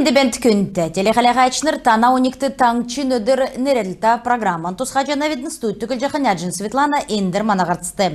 Ende bent күнті. Телехалағачныр тана уникті таңчын өдір нереділта программан тұсқа жанаведін студтүкіл жақыняджын Светлана Эндер манағарцысты.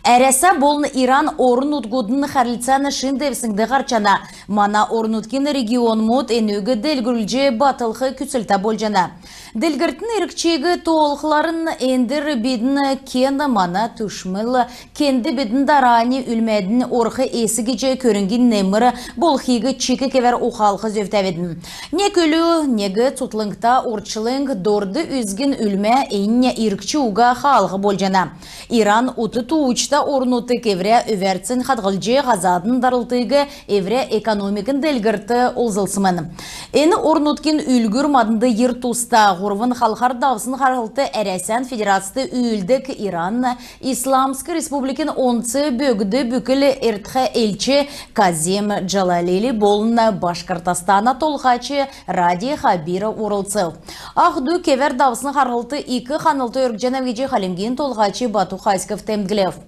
Әрәсі болын Иран орын ұтгудын қарлицаны шындевсіңді ғарчана. Мана орын ұткен регион мұд әнөгі дәлгүрілже батылқы күтсілта болжана. Дәлгіртін ерікчегі тоғылықларын Эндер бедін кен мана түшміл, кенді бедін дарани үлмәдін орқы есі кече көрінген немірі болхигі чекі кевер ұқалқы зөфтәведін. Не көлі, неге тұтлыңқта орчылың дорды үзген үлмә әйіне ерікчі уға қалғы болжана. Иран ұты туучта орнуты кевре өверцін қадғылже ғазадын дарылтыға евре экономикін дәлгірті олзылсымын. Әні орнуткен үлгір мадынды ер туста ғұрвын қалқар давсын қарғылты әрәсән федерацияты үйілдік Иран Исламскі республикин онцы бөгді бүкіл әртқі елчі Казим Джалалили болына Башқұртастана толғачы Ради Хабира орылцы. Ағды кевер давсын қарғылты 2 қанылты өргженавгеже Халимген толғачы Бату Хайсков темдгілев.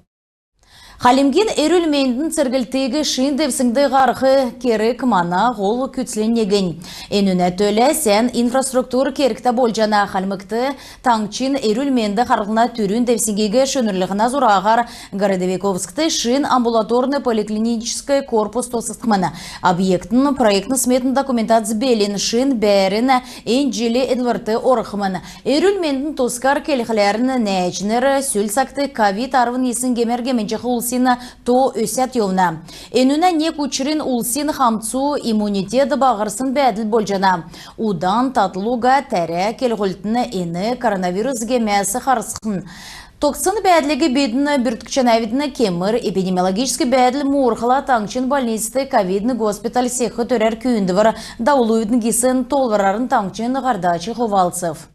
Халимген әрілмейіндің ціргілтегі шындевсіңді ғарқы керек мана ғол күтсіленеген. Әніне төлі сән инфраструктура керікті болжана Халмықты таңчын әрілмейінді қарғына түрін девсіңгеге шөнірлігіна зұрағар Городовиковскты шын амбулаторны поликлинический корпус тосыстықманы. Объектін проектны сметін документация белін шын бәрін әнжелі Эдварды орықманы. Әрілмейіндің тоскар келіқлерін нәйчінер сүлсақты ковид арвын есін кемерге то өсет евна. Энуна не кучерин улсин хамцу иммунитеті бағырсын бәділ болжана. Удан татлуға тәрі келғілтіні ені коронавирус гемесі қарысқын. Токсын бәділігі бедіні бүртікчен әвідіні кемір, эпидемиологический бәділ мұрқыла таңчын больницты ковидны госпиталь сеқы төрер күйінді var даулуыдың кесін толварарын таңчын ғардачы ховалцев.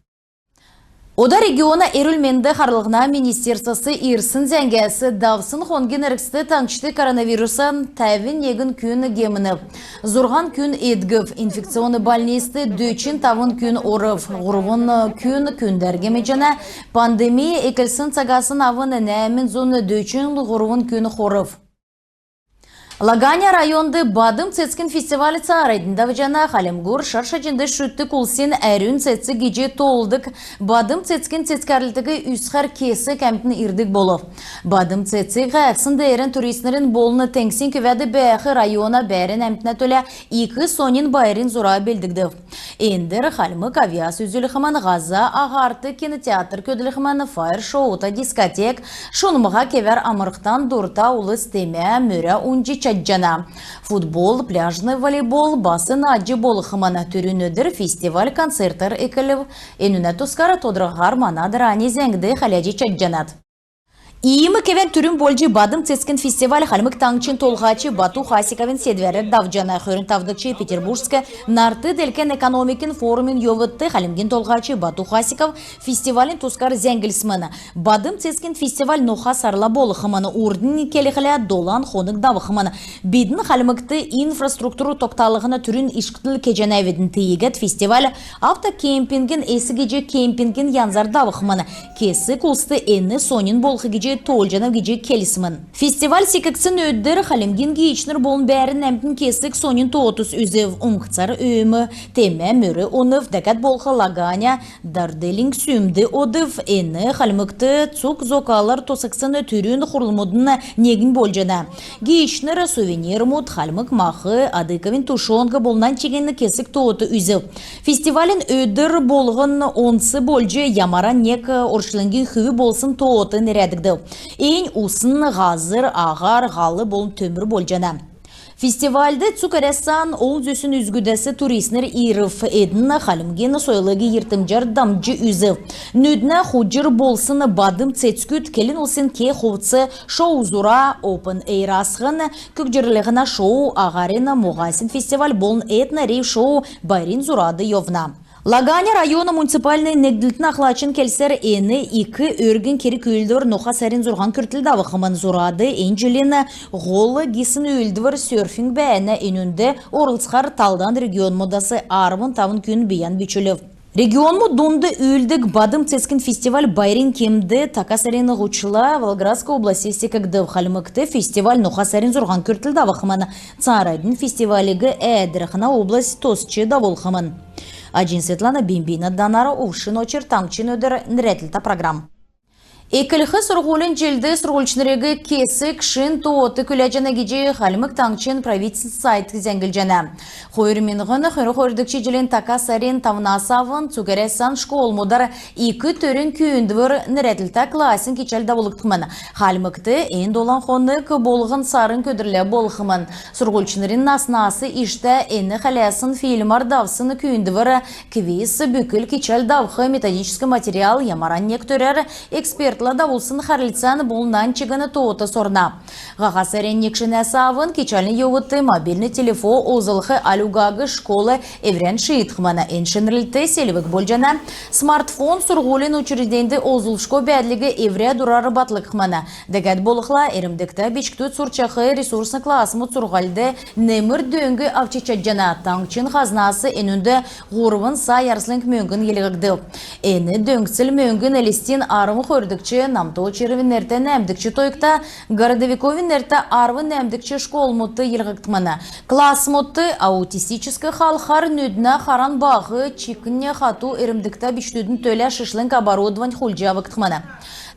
Ода региона әрілменді қарлығына министерсасы ирсын зәңгәсі давсын қонген әріксті таңчты коронавирусан тәвін егін күн геміні. Зұрған күн едгів, инфекционы больнисты дөчін тавын күн орыв, ғұрвын күн күндерге жана пандемия екілсін цагасын авын нәмін зоны дөчін ғұрвын күн қорыв. Лаганя районды Бадым цецкин фестивалі царайдында вжана Халимгур шаршачынды шүтті кулсин әрін цеці геже толдық Бадым цецкин цецкарлытығы үсқар кесі кәмтін ирдік болов. Бадым цеці ғақсында әрін туристлерін болыны тәңсін көвәді бәқі района бәрін әмтіне төлі 2 сонин байрын зұра белдігді. Эндер Халимык авиас үзіліғіман ғаза ағарты кинотеатр көділіғіман фаер-шоута дискотек шонымыға кевер амырықтан дұрта улы стеме мөрі унжи Чаджана. Футбол, пляжный волейбол, басын аджи болықымана түрінөдір фестиваль концерттер екілів. Энуна тускара тодырғар манадыр ани зәңді халяджи чаджанат. Иімі кевен түрін болжи Бадым цецкин фестиваль Халимык таңчын толғачы Бату Хасиковин седверер давжана хөрін тавдықчы Петербургскі нарты делкен экономикин форумын йовытты Халимген толғачы Бату Хасиков фестивалін тускар зәңгілсміні. Бадым цецкин фестиваль ноха сарла болықыманы ордын келіғілі долан хонық давықыманы. Бедін Халимыкты инфраструктуру тоқталығына түрін ішқытыл кеженәведін тейгет фестиваль автокемпинген эсі геже кемпинген янзар давықыманы. Кесі кулсты әні сонин болқы геже толжанав геже келісімін. Фестиваль секіксін өддір Халимген гейчнер болын бәрін әмтін кесік сонин тоғытыс үзев ұңқцар өйімі, теме мөрі онып, дәкәт болқы Лаганя, дарделинг сүмді одыв, әні Халимыкты цук зокалар тосықсыны түрін құрылмыдына негін болжана. Гейчнер сувенир мұд Халимык мақы, адыковин тушонғы болынан чегені кесік тоғыты үзев. Фестивалін өддір болғын онсы болжы ямаран нек оршылынген хүві болсын тоғыты нерәдігді. Ең усын ғазыр, ағар, ғалы болын төмір болжана. Фестивальды цукарясан ол зөсін үзгүдәсі туристнер ирif edin Халимген сойлығы ертімжар дамжы үзі. Нүдіна худжыр болсын Бадым цецкүт келін олсын ке ховцы шоу зура Open Air асғын көкжірлігіна шоу ағарына мұғасин фестиваль болын этна рейв шоу байрин зурады йовна. Лаганя районы муниципальный негділтін ақлачын келсер әні 2 өргін кері көйлдір ноқа сәрін зұрған күртілді авықымын зұрады әнжелені ғолы гесін өлдівір серфинг бәәні әнінді орылсқар талдан регион модасы армын тавын күн биян бүчілів. Регионму дунды үйлдік бадым цескін фестиваль байрин кемді такасарин ғучыла Волгоградской области секігді қалымықты фестиваль нұхасарин зұрған көртілді авақыманы царайдың фестивалігі әдіріқына область тосчы даволқымын. Аджин Светлана Бимбина Данара Ушин очер таңчын өдір нірәтілті программ. Экіліхі сұрғолын желді сұрғолчынырегі кесі кшын туоты күләжіні геже қалымық таңчын правительств сайт зәңгіл жәні. Қойырменғыны қойырдікші желен такасарин тавнасавын цугәрәсан школ мұдар екі төрін күйіндівір нірәтілті класын кечәл давылықтымын. Қалымықты ең долан қонық болғын сарын көдірлі болғымын. Сұрғолчынырын наснасы ішті әні қалясын фильмар давсын күйіндівір квиз бүкіл кечәл давқы методический материал ямаран нектөрер эксперт давылсын қарлицан болынан чығыны тоғыты сорна. Ғағасарен некшіне савын кечалін еуітті мобильный телефон озылғы алюгағы школы еврен шиитқыманы эншінрілті селівік болжана. Смартфон сұрғолын учреденді озылшко бәділігі евре дұрары батлыққыманы. Дәгәд болықла әрімдікті бешіктөт сұрчақы ресурсны класымы сұрғалды немір дөңгі авчичаджана таңчын қазнасы энінді ғұрывын са ярсылың мөңгін елігігі. Әні дөңсіл мөңгін әлістен арымы қөрдік намто червенерте нәмдікші тойықта, городовиковенерте арвы нәмдікші школ мұтты елғіктіміні. Класс мұтты аутистическі халқар нүдіна харан бағы чикінне хату әрімдікті біштудің төлі шышлың оборудован хулжавықтіміні.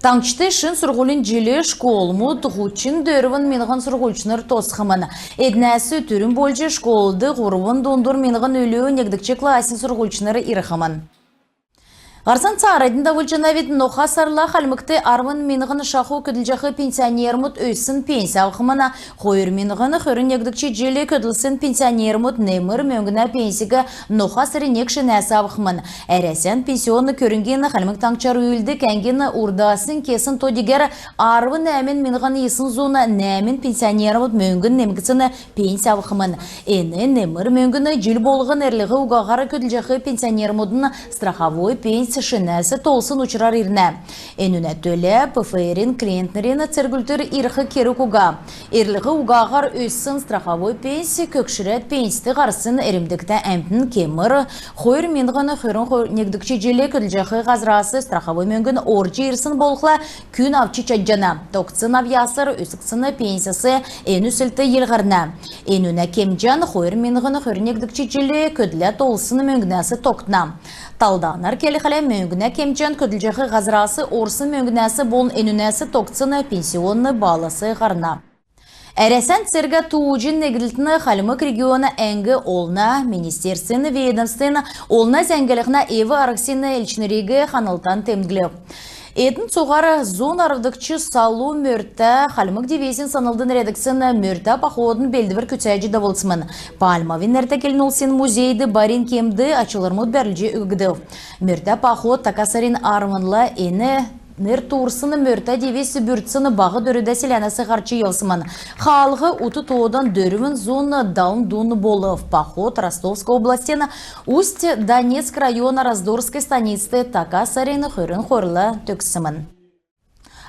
Таңчты шын сұрғылын желі школ мұт ғучын дөрвін менғын сұрғылчыныр тосқымыны. Әднәсі түрін болжы школды ғұрывын дондыр менғын өлі негдікчі класын сұрғылчыныры ирықымын. Арсан царайдың давылжана вет ноха сарла қалмықты арвын менғыны шақу көділжақы пенсионер мұт өйсін пенсия алқымына қойыр менғыны хүрін егдікчі желі көділсін пенсионер мұт немір мөңгіна пенсигі ноха сырын екші нәсі алқымын. Әрәсен пенсионы көрінгені қалмық таңчар өйлді кәнгені ұрдасын кесін тодигер арвын әмін менғыны есын зона нәмін пенсионер мұт мөңгін немгісіні пенсия алқымын. Әні немір мөңгіні жел болғын әрліғі ұғағары көділжақы пенсионер мұтын страховой пенсия шынәсі толсын ұчырар иріне. Әніне төлі ПФР-ін клиентнеріні цергультер ирқы кері күға. Ерліғі ұғағар өссін страховой пенсия көкшірет пенсияты қарсын әрімдікті әмтін кемір. Қойыр менғіні қойырын негдікші желі көділжақы ғазырасы страховой мөңгін оржы ирсын болқла күн авчы чаджана. Тоқсын авясыр өсіксіні пенсиясы ән үсілті елғарна. Әніне кемжан қойыр менғіні қойыр негдікші желі көділі толсын мөңгінәсі тоқтына. Талданар келі қалай мөңгіне кемчен көділжеғі ғазырасы орсын мөңгінәсі болын әнінәсі тоқцыны пенсионны баласы ғарна. Әрәсән церга туужин негілтіні қалымық регионы әңгі олна, министерсіні ведомствіні, олна зәңгіліғіна еві арықсіні әлчінірегі қанылтан темділі. Эдін соғары зон арыдықчы салу мөрті қалымық девесін санылдың редаксын мөрті пақуадын белдівір көтсәжі давылсымын. Пальмавин әрті келін олсен музейді барин кемді ачылырмыд бәрліже үгді. Мөрті пақуад такасарин армынла әні Нер турсыны мөрті девесі бүртсіні бағы дөріді селянасы қарчы елсымын. Қалғы ұты тоғыдан дөрімін зоны даун дуны болып. Паход Ростовской областена Усть Донецк района Раздорской станицы такасарин хүрін қорлы төксімін.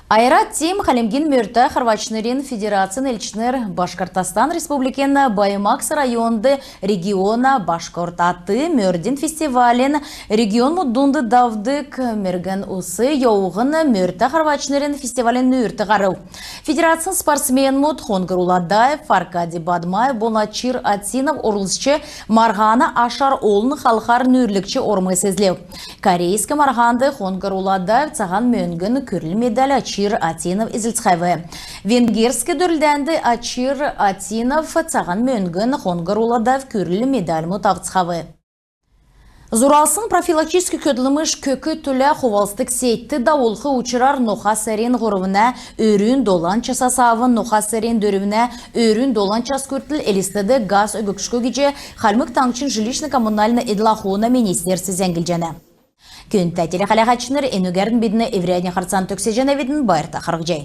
Айрат тем халемген мөрті Хорватшнырин Федерациян Эльчнер Башкортостан Республикена Баймакс районды региона Башкортаты мөрден фестивален регион мұддунды давдык мерген усы йоуғын мөрті Хорватшнырин фестивален нүрті ғару. Федерациян спортсмен мұд Хонгар Уладаев, Фаркади Бадмай, Боначир Атинов орылысчы Марғаны Ашар олын халқар нүрлікчі ормы сезлеу. Корейскі Марғанды Хонгар Уладаев цаған мөнгін күріл медаль Ачир Атинов изілцхайвы. Венгерскі дүрлдәнді Ачир Атинов цаған мөнгін Хонгар Уладаев күріл медаль мұтавцхавы. Зуралсын профилактический көділіміш көкі түлі қовалстық сейтті дауылқы учырар нохасарин ғұрывына өрін долан часасавын нохасарин дөрівіне өрін долан час көртіл әлістеді газ өгікшкі геже қалмық таңчын жилищно-коммунальны эдлахуына министерсі зәңгілжені. Күн тәтелі қалағачыныр әнігерін бедіні еврейне қарцан төксе жәнәведін байырта қарғы жай.